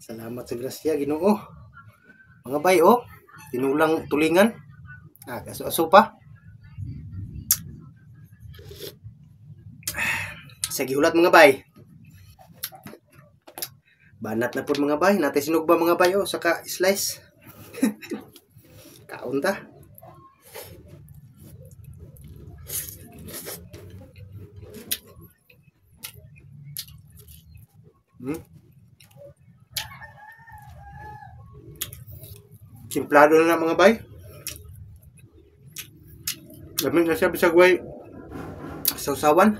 Salamat sa grasya, Ginoo. Mga bay, oh. Tinulang tulingan. Kaso-aso pa. Sa gihulat mga bay. Banat na po mga bay. Natay sinugba mga bay, oh. Saka slice. Kaon ta. Simplado na mga bay. Gamit na siya bisag way sausawan.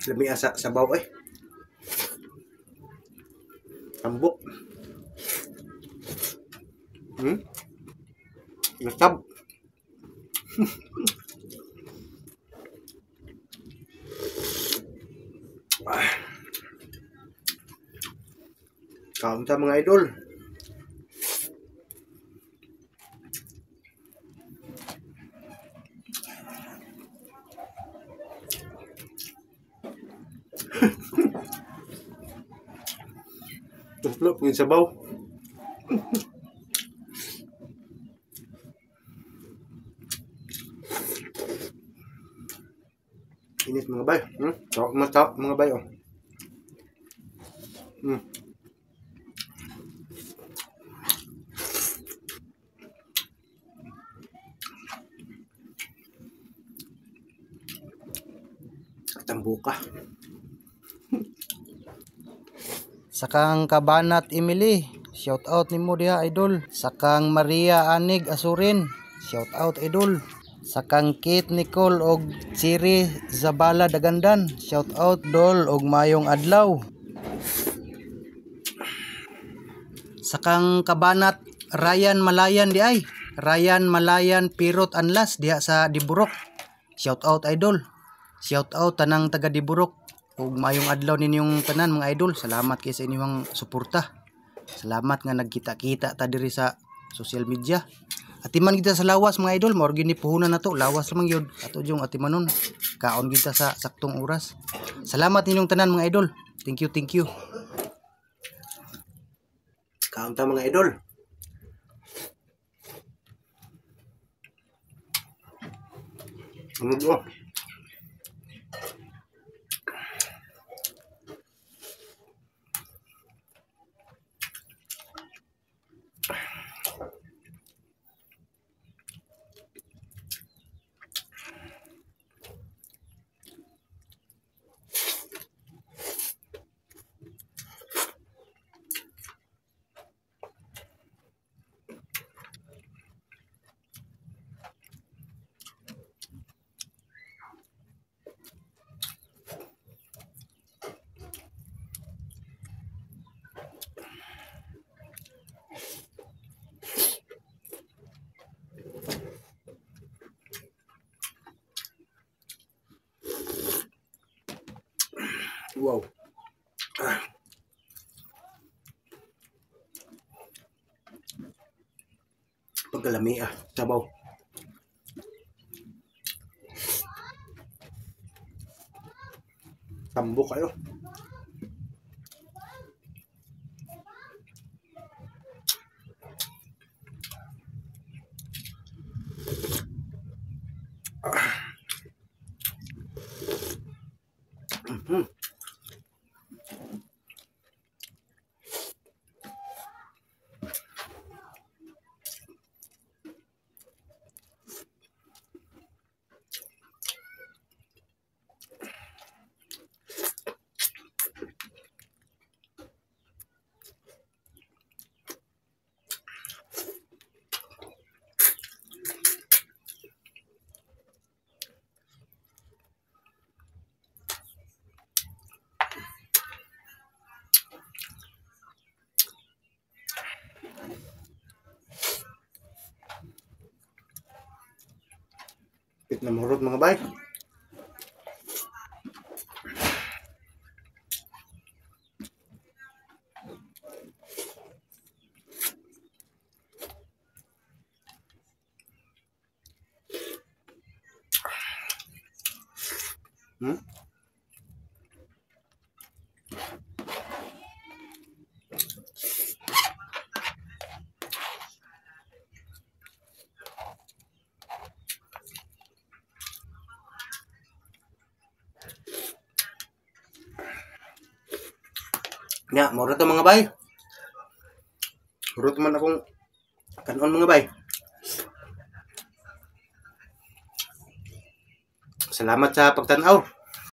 Lami asa sabaw eh. Tambok. Nasab. Kaon ta mga idol. Tuslop ng sabaw. Init mga bay. Tawag mata mga bay, oh. Tambuka. Sakang Kabanat Emily, shout out nimo diha idol. Sakang Maria Anig Asurin, shout out idol. Sakang Kate Nicole og Siri Zabala Dagandan, shout out dol og mayong adlaw. Sakang Kabanat Ryan Malayan di ay. Ryan Malayan Pirot Anlas diha sa Diburok. Shout out idol. Shout out tanang taga Diburok. Ug mayong adlaw ninyong tanan mga idol. Salamat kay sa inyong suporta. Salamat nga nagkita-kita ta diri sa social media. Atiman kita sa lawas mga idol, mao gini puhunan nato, lawas lamang gyud. Ato jung atimanon. Kaon kita sa saktong oras. Salamat ninyong tanan mga idol. Thank you, thank you. Kaon ta mga idol. Ano do? Wow. Pagkalami sabaw. Tambok kayo. Pit na mahurot mga bay. Hmm? Nya, mura to mga bay. Mura man akong kanon mga bay. Salamat sa pagtanaw.